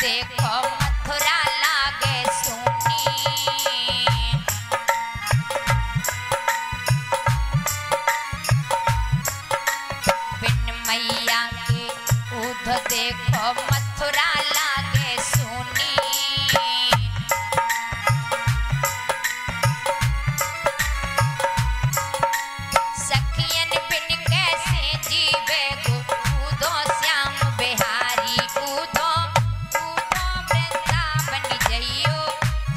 देखो मथुरा लागे सोनी। बिन मैया के उध देखो मथुरा लागे सोनी। सखियन बिन कैसे जीवे गो कूदो श्याम बिहारी कूदो कूदो वृंदावन जइयो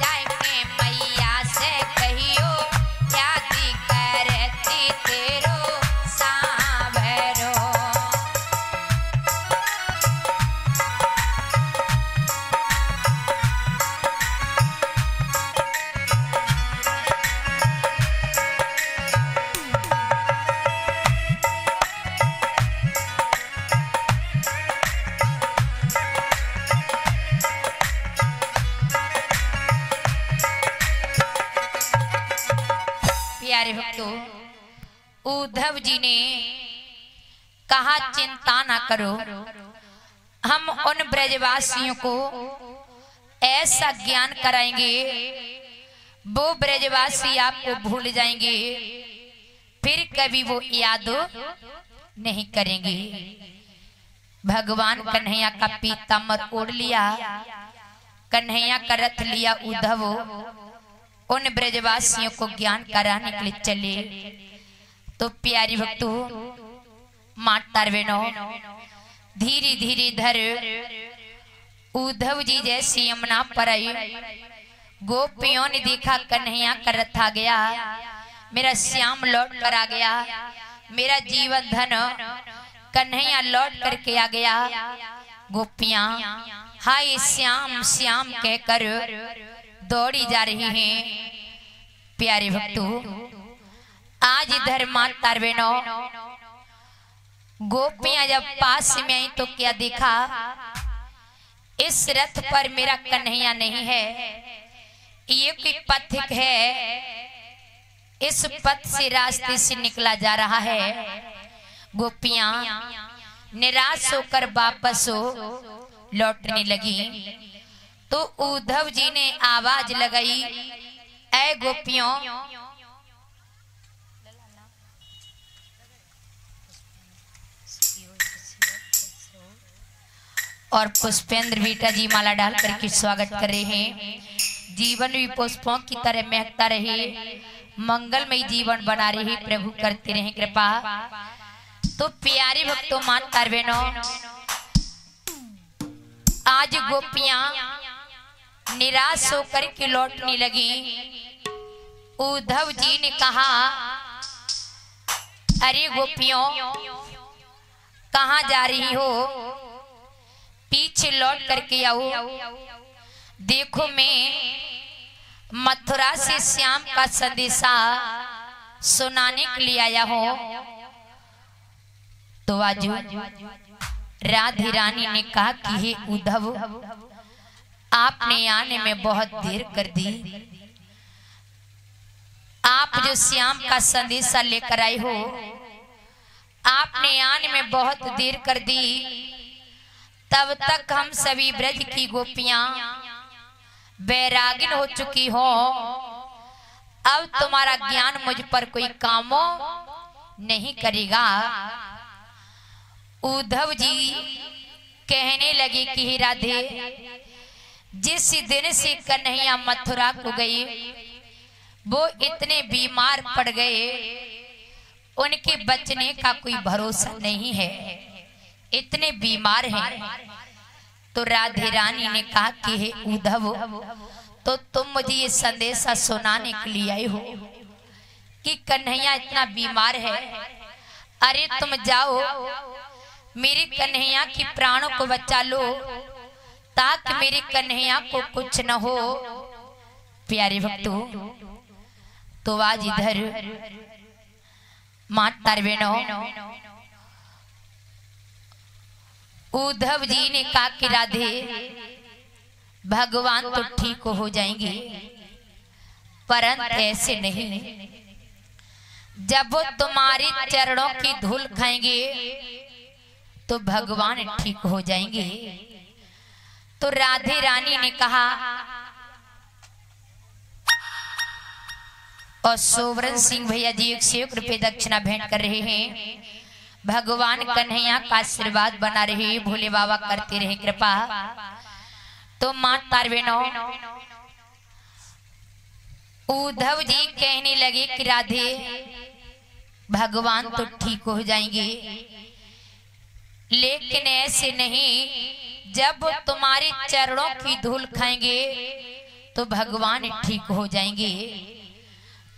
जाके मैया से कहियो याद करती तेरो सांवरो। प्यारे भक्तों, उद्धव जी ने कहा चिंता ना करो, हम उन ब्रजवासियों को ऐसा ज्ञान कराएंगे वो ब्रजवासी आपको भूल जाएंगे, फिर कभी वो याद नहीं करेंगे। भगवान कन्हैया का पीताम्बर ओढ़ लिया, कन्हैया का रथ लिया उद्धव, उन ब्रजवासियों को ज्ञान कराने के लिए चले। तो प्यारी भक्तों, मातार बहनों, धीरे धीरे धर उद्धव जी जैसी यमुना पर आई। गोपियों ने देखा कन्हैया का रथ आ गया, मेरा श्याम लौट कर आ गया, मेरा जीवन धन कन्हैया लौट करके आ गया। गोपियां हाय श्याम श्याम कहकर दौड़ी जा रही हैं। प्यारे भक्तों, आज इधर मातार बहनों, गोपियां जब पास में आई तो क्या देखा, इस रथ पर मेरा कन्हैया नहीं है, ये कोई पथिक है, इस पथ से रास्ते से निकला जा रहा है। गोपियां निराश होकर वापस लौटने लगी। तो उद्धव जी ने आवाज लगाई, ऐ गोपियों, और पुष्पेंद्र बेटा जी माला डाल करके स्वागत कर रहे हैं। जीवन भी पुष्पों की तरह महकता रहे, मंगलमय जीवन बना रहे, प्रभु करते रहे कृपा। तो प्यारे भक्तों, माता बहनों, आज गोपियां निराश होकर के लौटने लगी। उद्धव जी ने कहा, अरे गोपियों, कहाँ जा रही हो, पीछे लौट करके आओ। देखो मैं मथुरा से श्याम का संदेशा सुनाने के लिए आया हूँ। तो आज राधे रानी ने कहा कि हे उद्धव, आपने आने में बहुत देर कर दी। आप जो श्याम का संदेशा लेकर आए हो, आपने आने में बहुत देर कर दी। तब तक हम सभी ब्रज की गोपियां बैरागिन हो चुकी हो। अब तुम्हारा ज्ञान मुझ पर कोई काम नहीं करेगा। उद्धव जी कहने लगे कि हे राधे, जिस दिन से कन्हैया मथुरा को गई, वो इतने बीमार पड़ गए, उनके बचने का कोई भरोसा नहीं है, इतने बीमार हैं। तो राधे रानी ने कहा कि हे उद्धव, तो तुम मुझे ये संदेशा सुनाने के लिए आए हो कि कन्हैया इतना बीमार है। अरे तुम जाओ, मेरे कन्हैया की प्राणों को बचा लो, ताकि मेरे कन्हैया को कुछ न हो। प्यारे भक्तों, तो आज इधर माता बहनों, उद्धव जी ने कहा कि राधे, भगवान तो ठीक हो जाएंगे, परंतु ऐसे नहीं। जब वो तुम्हारे चरणों की धूल खाएंगे तो भगवान ठीक हो जाएंगे। तो राधे रानी ने कहा और सोवरन सिंह भैया जी 101 रुपये दक्षिणा भेंट कर रहे हैं। भगवान कन्हैया का आशीर्वाद बना रहे, भोले बाबा करते रहे कृपा। तो मां तारवेनो उद्धव जी कहने लगे कि राधे भगवान तो ठीक हो जाएंगे, लेकिन ऐसे नहीं, जब तुम्हारे चरणों की धूल खाएंगे तो भगवान ठीक हो जाएंगे।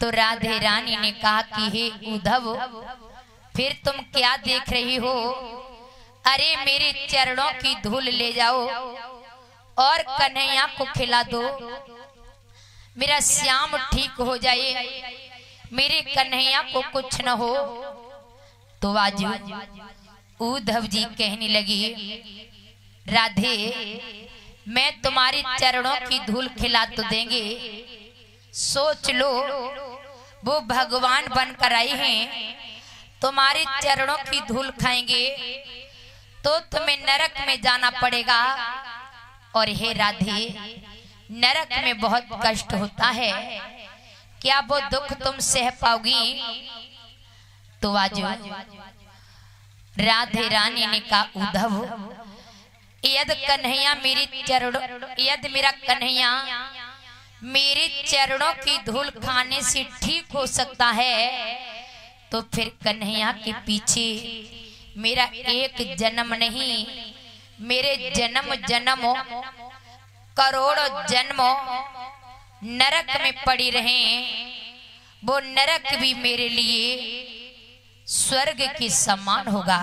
तो राधे रानी ने कहा कि हे उद्धव, फिर तुम क्या देख रही हो? अरे मेरे चरणों की धूल ले जाओ और कन्हैया को खिला दो, मेरा श्याम ठीक हो जाए, मेरे कन्हैया को कुछ न हो। तो आज उद्धव जी कहने लगे राधे मैं तुम्हारे चरणों की धूल खिला तो देंगे, सोच लो वो भगवान बनकर आई हैं, तुम्हारे चरणों की धूल खाएंगे तो तुम्हें नरक में जाना पड़ेगा। और हे राधे नरक में बहुत कष्ट होता है, क्या वो दुख तुम सह पाओगी? तो आज राधे रानी ने कहा उद्धव यदि कन्हैया मेरे चरणों, यदि मेरा कन्हैया मेरे चरणों की धूल खाने से ठीक हो सकता है तो फिर कन्हैया के पीछे मेरा एक जन्म नहीं, मेरे जन्म जन्मों करोड़ों जन्मों नरक में पड़ी रहें, वो नरक भी मेरे लिए स्वर्ग के समान होगा।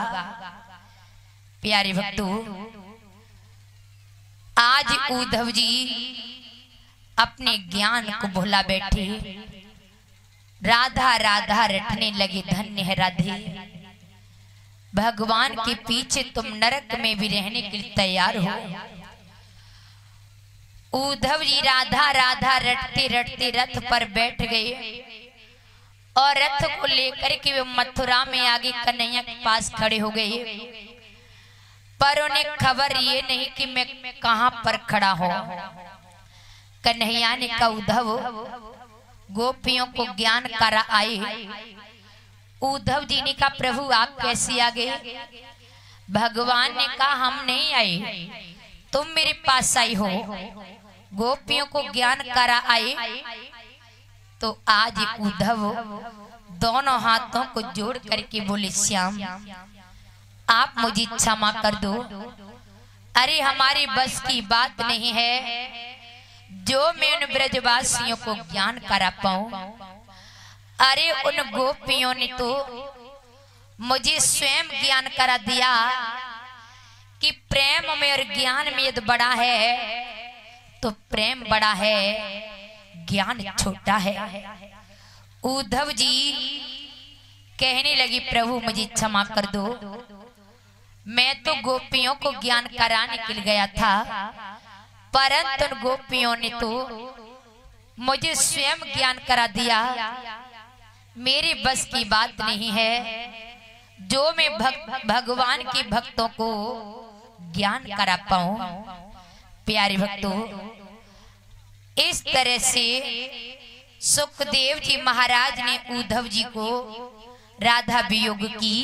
प्यारे भक्तों, आज उद्धव जी अपने ज्ञान को भुला बैठे, राधा राधा रटने लगे। धन्य है राधे, भगवान के पीछे तुम नरक में भी रहने के लिए तैयार हो। उद्धव जी राधा राधा रटते रटते रथ पर बैठ गए और रथ को लेकर के वे मथुरा में आगे कन्हैया के पास खड़े हो गए। पर उन्हें खबर ये नहीं कि मैं कहां पर खड़ा हूं। कन्हैया ने कहा उद्धव गोपियों को ज्ञान करा आए। उद्धव जी ने कहा प्रभु आप कैसे आ गए? भगवान ने कहा हम नहीं आए, तुम मेरे पास आई हो, गोपियों को ज्ञान करा आए। तो आज उद्धव दोनों हाथों को जोड़ करके बोले श्याम आप मुझे क्षमा कर दो, अरे हमारी बस की बात नहीं है जो मैं उन ब्रजवासियों को ज्ञान करा पाऊं। अरे उन गोपियों ने तो मुझे स्वयं ज्ञान करा दिया कि प्रेम में और ज्ञान में यदि बड़ा है तो प्रेम बड़ा है, ज्ञान छोटा है। उद्धव जी कहने लगी प्रभु मुझे क्षमा कर दो, मैं तो गोपियों को ज्ञान कराने के लिए गया था, परंतु गोपियों ने तो मुझे स्वयं ज्ञान करा दिया, मेरी बस की बात नहीं है जो मैं भगवान के भक्तों को ज्ञान करा पाऊं। प्यारे भक्तों, इस तरह से सुखदेव जी महाराज ने उद्धव जी को राधा वियोग की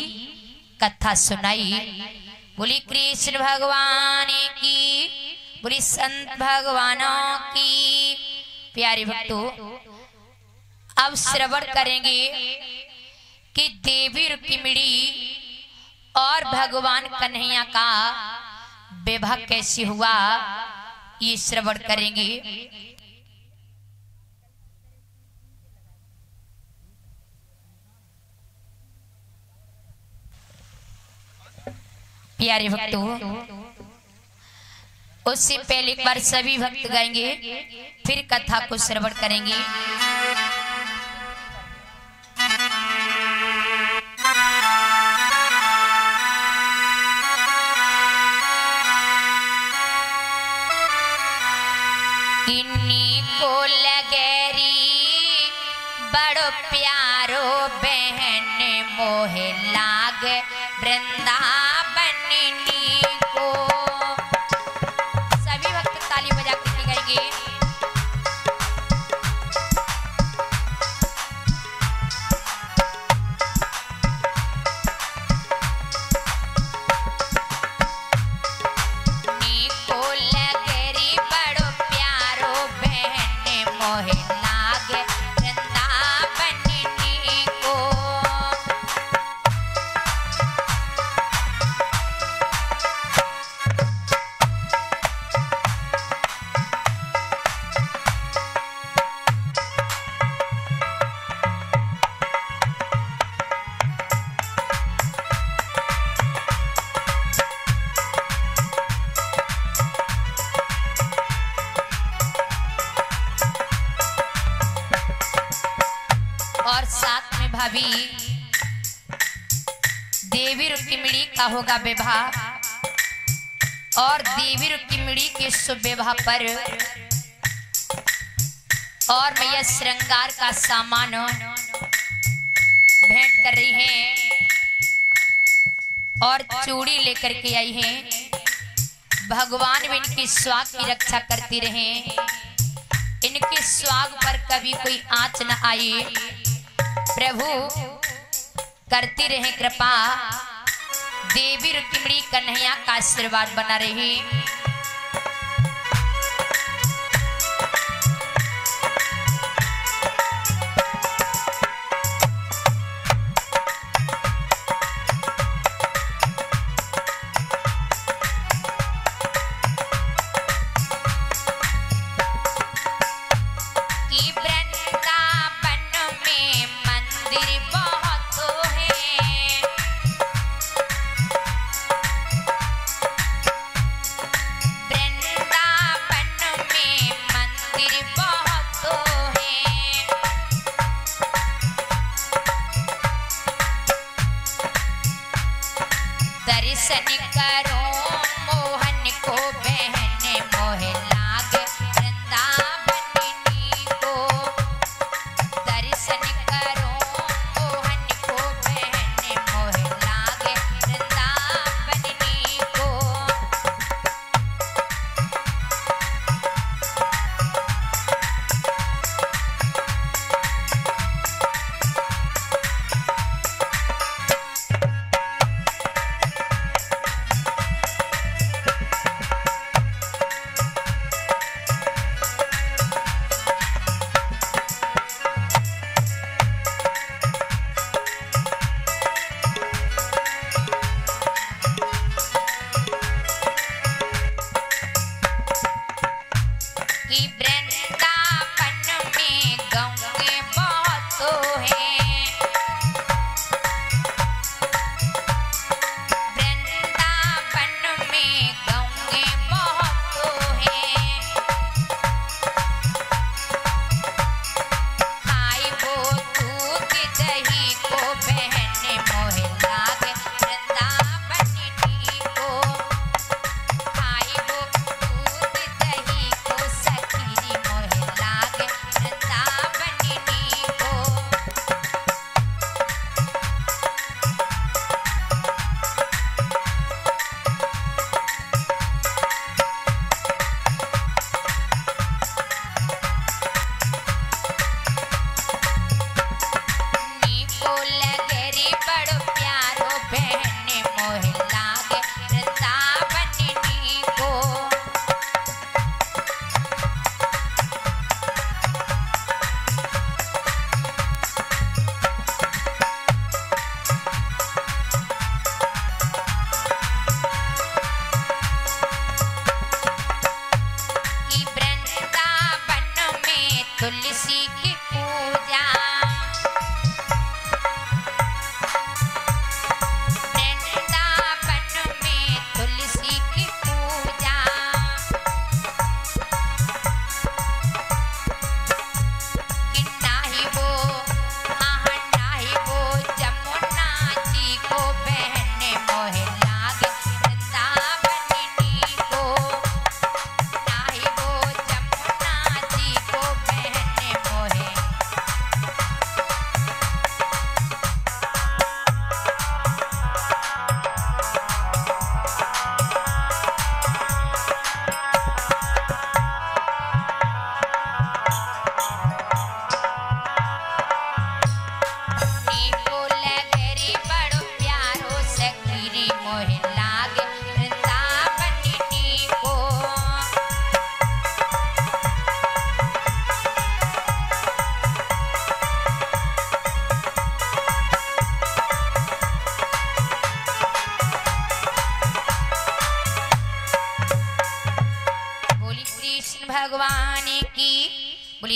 कथा सुनाई। बोली कृष्ण भगवान की, बोली संत भगवानों की। प्यारे भक्तों, अब श्रवण करेंगे कि देवी रुक्मिणी और भगवान कन्हैया का विवाह कैसे हुआ, ये श्रवण करेंगे। प्यारे भक्तों, उससे पहले एक बार सभी भक्त गाएंगे, फिर कथा को श्रवण करेंगे। किन्नी को लगेरी बड़ो प्यारो बहन मोहे लाग वृंदावन को। सभी मोहे लागे वृंदावनी को। और साथ में भाभी देवी रुक्मिणी का होगा विवाह और देवी रुक्मिणी के शुभ विवाह पर और मैया श्रृंगार का सामान भेंट कर रही हैं और चूड़ी लेकर के आई हैं। भगवान भी इनकी स्वाग की रक्षा करती रहे, इनके स्वाग पर कभी कोई आंच न आई। प्रभु करती रहे कृपा, देवी रुक्मिणी कन्हैया का आशीर्वाद बना रही। दर्शन करो मोहन को बहन मोहे लागे वृंदावनी को। दर्शन करो मोहन को बहन मोहे लागे वृंदावनी को। वृंदावन में गंगे बहुत है, वृंदावन में गंगे बहुत है। खाई वो दूध दही को बहन मोहे लागे वृंदावनी को। खाई वो दूध दही को सखी मोहे लागे वृंदावनी को। नीको लगरी बड़ो प्यारो बहन मोहे लागे वृंदावनी को। वृंदावन में तुलसी की पूजा, वृंदावन में तुलसी की पूजा। कि नाही वो नाही वो जमुना जी को बहन मोहे लागे वृंदावनी को। नाही वो जमुना जी को बहन मोहे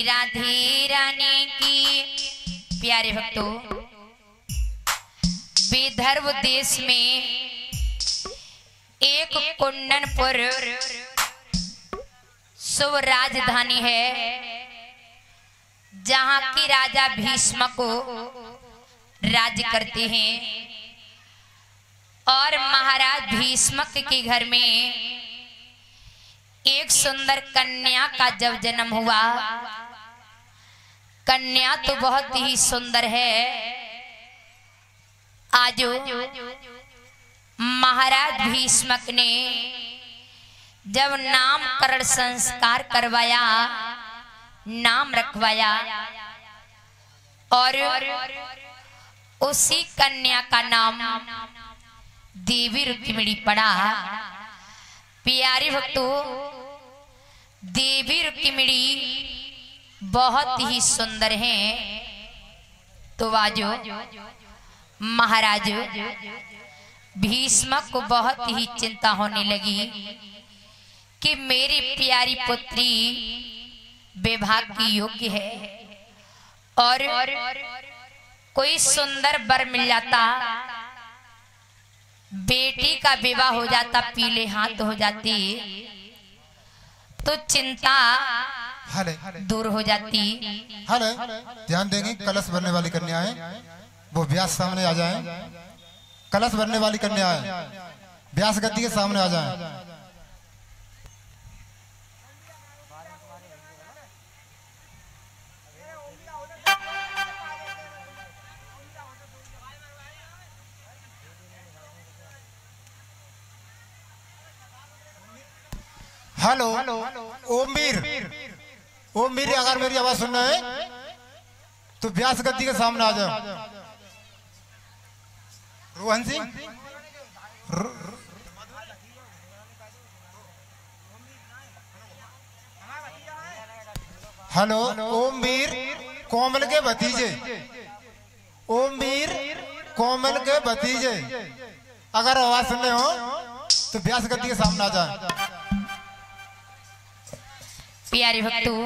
राधे रानी की। प्यारे भक्तों, विदर्भ देश में एक कुंडनपुर शुभ राजधानी है, जहां की राजा भीष्म को राज्य करते हैं। और महाराज भीष्म के घर में एक सुंदर कन्या का जब जन्म हुआ। कन्या तो बहुत ही सुंदर है। आज महाराज भीष्म ने जब नामकरण संस्कार करवाया, नाम रखवाया, और उसी कन्या का नाम देवी रुक्मिणी पड़ा। प्यारे भक्तों, देवी रुक्मिणी बहुत ही सुंदर हैं। तो वाजो महाराज भीष्म को बहुत ही चिंता होने लगी कि मेरी प्यारी पुत्री विवाह की योग्य है, और कोई सुंदर वर मिल जाता, बेटी का विवाह हो जाता, पीले हाथ हो जाती, तो चिंता दूर हो जाती। ध्यान देंगे, कलश भरने वाली कन्याएं वो व्यास सामने आ जाएं। कलश भरने वाली कन्याएं व्यास गद्दी के सामने आ जाएं। हेलो ओमवीर, ओमवीर अगर मेरी आवाज सुन रहे हैं तो व्यास गद्दी के सामने आ जाओ। रोहन सिंह, हेलो ओमवीर कोमल के भतीजे, ओमवीर कोमल के भतीजे अगर आवाज सुनने हो तो व्यास गद्दी के सामने आ जाए। प्यारे भक्तों,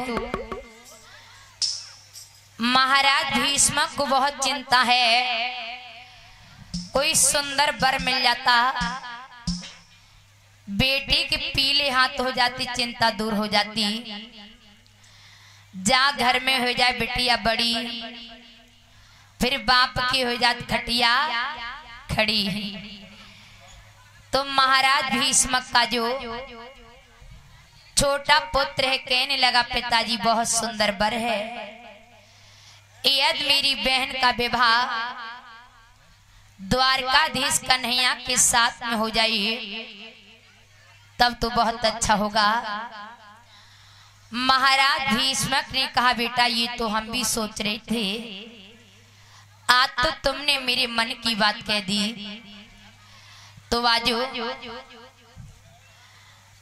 महाराज भीष्म को बहुत चिंता है, कोई सुंदर वर मिल जाता, बेटी के पीले हाथ हो जाती, चिंता दूर हो जाती। जा घर में हो जाए बिटिया बड़ी, फिर बाप की हो जाती खटिया खड़ी। तो महाराज भीष्म का जो छोटा पुत्र है कहने लगा, पिताजी बहुत सुंदर वर है, यदि मेरी बहन का विवाह द्वारकाधीश कन्हैया के साथ में हो जाए तब तो बहुत अच्छा होगा। महाराज भीष्म ने कहा, बेटा ये तो हम भी सोच रहे थे, आज तो तुमने मेरे मन की बात कह दी। तो वाजो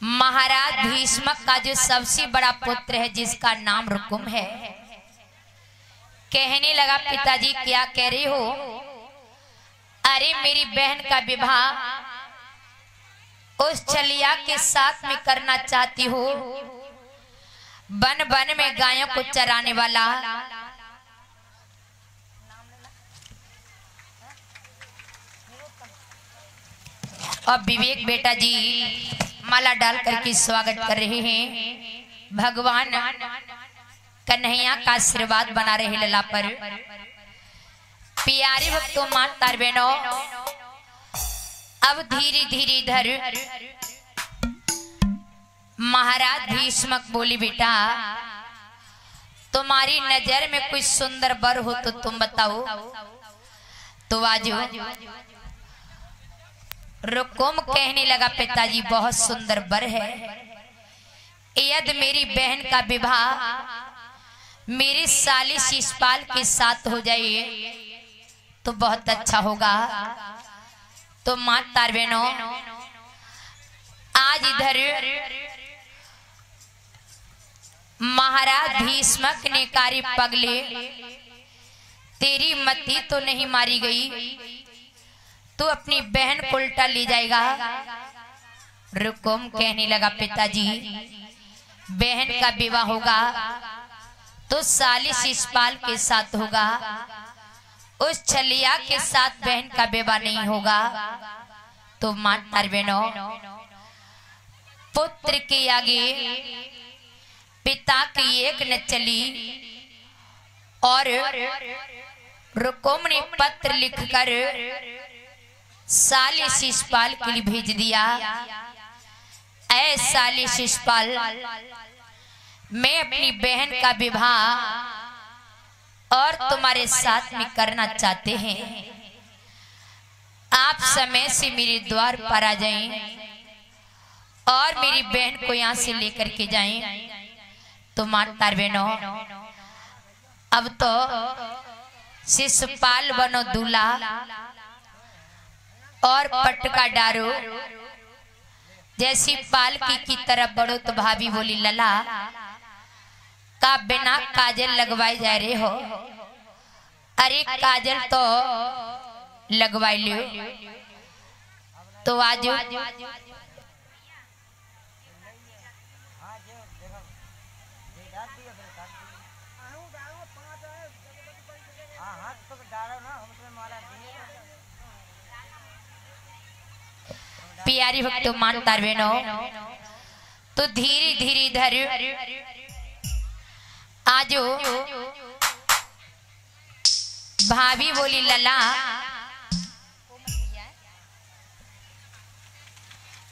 महाराज भीष्म का जो सबसे बड़ा पुत्र है जिसका नाम रुकुम है, कहने लगा, पिताजी क्या कह रहे हो? अरे मेरी बहन का विवाह उस छलिया के साथ में करना चाहती हो, वन वन में गायों को चराने वाला। अब विवेक बेटा जी माला डाल करके स्वागत कर रहे हैं। भगवान कन्हैया का आशीर्वाद बना रहे लला पर। प्यारे भक्तों, माता बहनों, अब धीरे धीरे इधर महाराज भीष्म बोली, बेटा तुम्हारी नजर में कोई सुंदर वर हो तो तुम बताओ। तो आजो रुकुम कहने लगा, पिताजी बहुत सुंदर वर है, यदि मेरी बहन का विवाह मेरे साली शिषपाल के साथ हो जाए तो बहुत अच्छा होगा। तो माता बहनों, आज इधर महाराज भीष्म ने कारी पगले, तेरी मती तो नहीं मारी गई, तू अपनी बहन को उल्टा ले जाएगा। रुकुम कहने लगा, पिताजी बहन का विवाह होगा तो साली शिषपाल के साथ होगा, उस छलिया के साथ बहन का विवाह नहीं होगा। तो माता बहनों, पुत्र के आगे पिता की एक न चली और रुकुम ने पत्र लिखकर साली शिषपाल के लिए भेज दिया। ऐ साली शिषपाल, मैं अपनी बहन का विवाह और तुम्हारे साथ में करना चाहते हैं। आप समय से मेरे द्वार पर आ जाएं और मेरी बहन को यहाँ से लेकर के जाएं। तो माता बहनों, अब तो शिषपाल बनो दूल्हा और पटका डारो। जैसी पालकी की तरफ बढ़ो तो भाभी बोली लला का बिना काजल लगवाए जा रहे हो। अरे काजल तो लगवाई लियो। तो आज प्यारी भक्तों मानता बहनों, तो धीरे धीरे इधर आजो भाभी बोली लला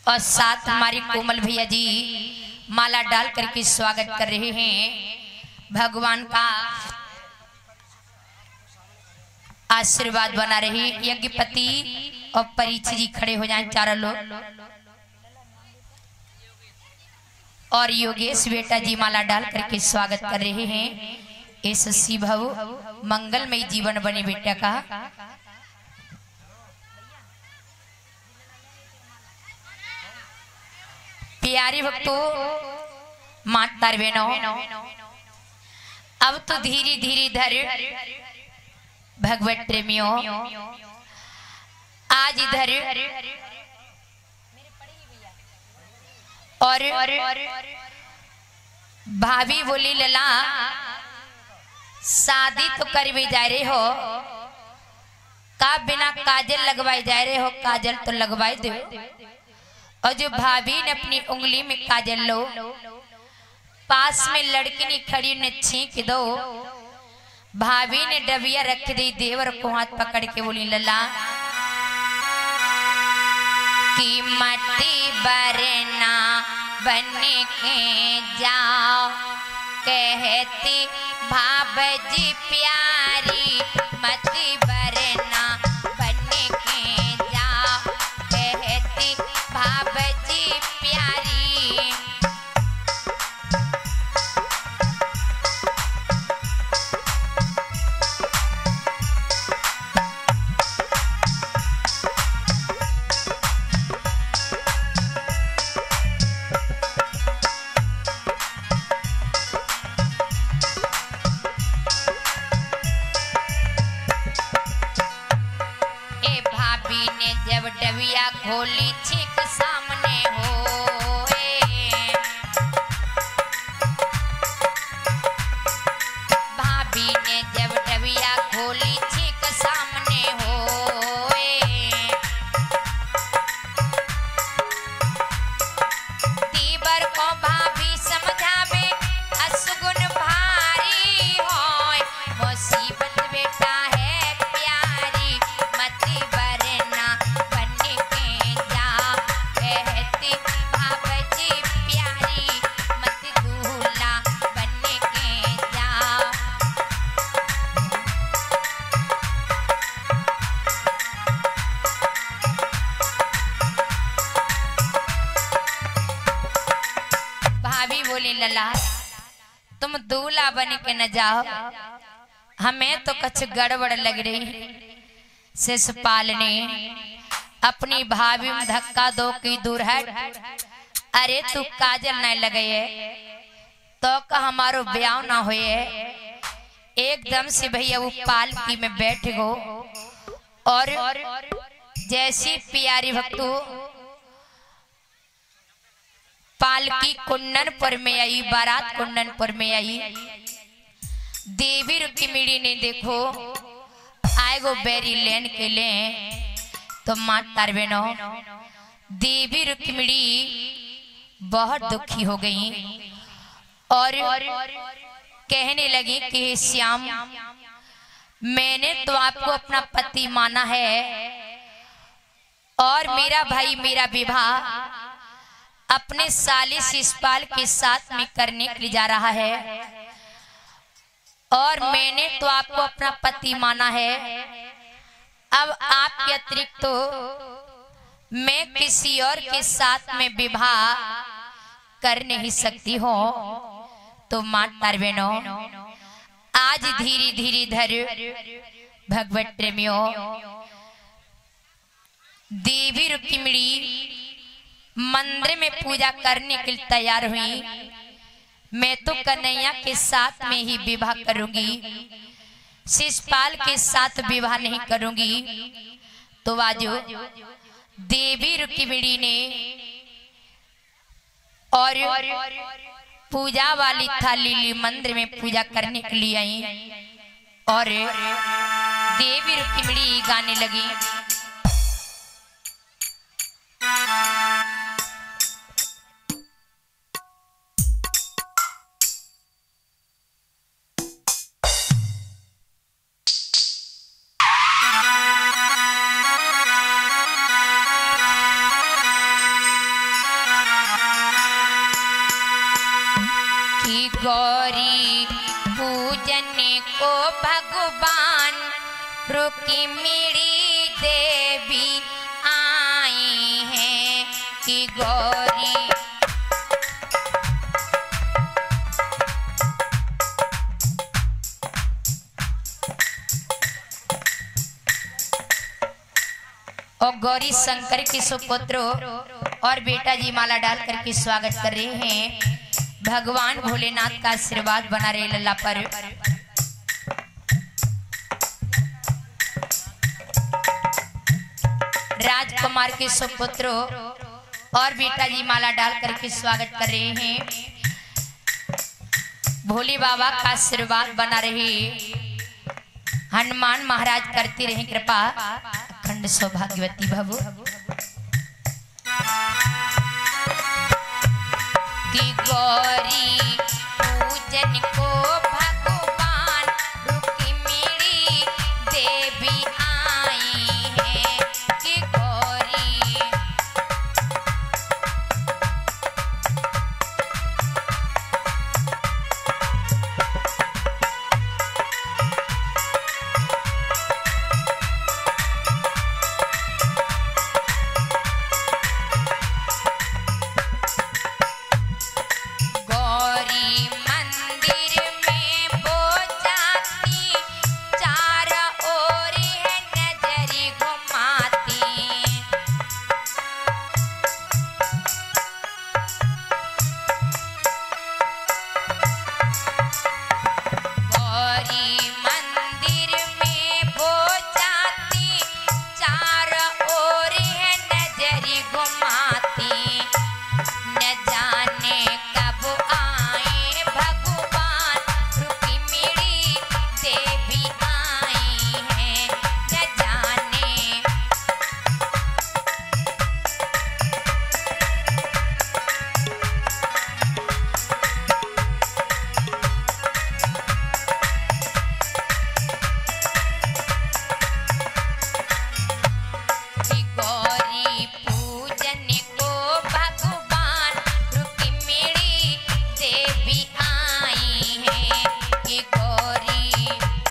और साथ हमारी कोमल भैया जी माला डाल करके स्वागत कर रहे हैं। भगवान का आशीर्वाद बना रहे। यज्ञपति और परीक्षित जी खड़े हो जाएं चारों लोग, और योगेश बेटा जी माला डाल करके स्वागत कर रहे हैं। इस शिभव मंगलमय जीवन बने बेटा का। प्यारी भक्तों माता बहनों, अब तो धीरे धीरे इधर भगवत प्रेमियों आज इधर और भाभी बोली लला शादी तो कर भी जा रहे हो, का बिना काजल लगवाए जा रहे हो। काजल तो लगवाए दो। और जो भाभी ने अपनी उंगली में काजल लो, पास में लड़की ने खड़ी ने छींक दो। भाभी ने डबिया रख दी, देवर को हाथ पकड़ के बोली लला की मती बरना बन के जाओ, कहती भाभी प्यारी मती बरना बन के जाओ, कहती भाभी प्यारी। डबिया खोली छीक सामने हो, भाभी ने जब डबिया खोली छीक सामने हो, तीबर को भाभी समझावे असगुन भारी हो, मुसीबत बेटा है प्यारी मती बरना लला तुम दूल्हा बन के न जाओ, हमें तो कुछ गड़बड़ लग रही। शिषपाल ने अपनी भाभी में धक्का दो की दूर है। अरे तू काजल न लगे तो का हमारो ब्याह ना होए। एकदम से भैया वो पालकी में बैठ गो और जैसी प्यारी भक्तों पालकी कुंडनपुर में आई, बारात कुंडनपुर में आई। देवी रुक्मिणी ने देखो आएगो बेरी लेन के ले तो माँ तार बहनों देवी रुक्मिणी बहुत दुखी हो गई और कहने लगी कि श्याम मैंने तो आपको अपना पति माना है और मेरा भाई मेरा विवाह अपने साले शिषपाल के साथ में करने के लिए जा रहा है और मैंने तो आपको अपना पति माना है। अब आपके अतिरिक्त तो मैं किसी और के साथ में विवाह कर नहीं सकती हूँ। तो माता बहनों आज धीरे धीरे धर भगवत प्रेमियों देवी रुक्मिणी मंदिर में पूजा करने के लिए तैयार हुई। मैं तो कन्हैया के साथ में ही विवाह करूंगी, शिषपाल के साथ विवाह नहीं करूंगी। तो आज देवी रुक्मिणी ने और पूजा वाली थाली ली, मंदिर में पूजा करने के लिए आई और देवी रुक्मिणी गाने लगी। गौरी पूजने को भगवान रुक्मिणी देवी आई हैं कि गौरी और गौरी शंकर के सुपुत्र और बेटा जी माला डाल करके स्वागत कर रहे हैं। भगवान भोलेनाथ का आशीर्वाद बना रहे लल्ला पर। राजकुमार के सुपुत्र और बेटा जी माला डाल करके स्वागत कर रहे हैं। भोले बाबा का आशीर्वाद बना रहे, हनुमान महाराज करते रहे कृपा, अखंड सौभाग्यवती भव। की गौरी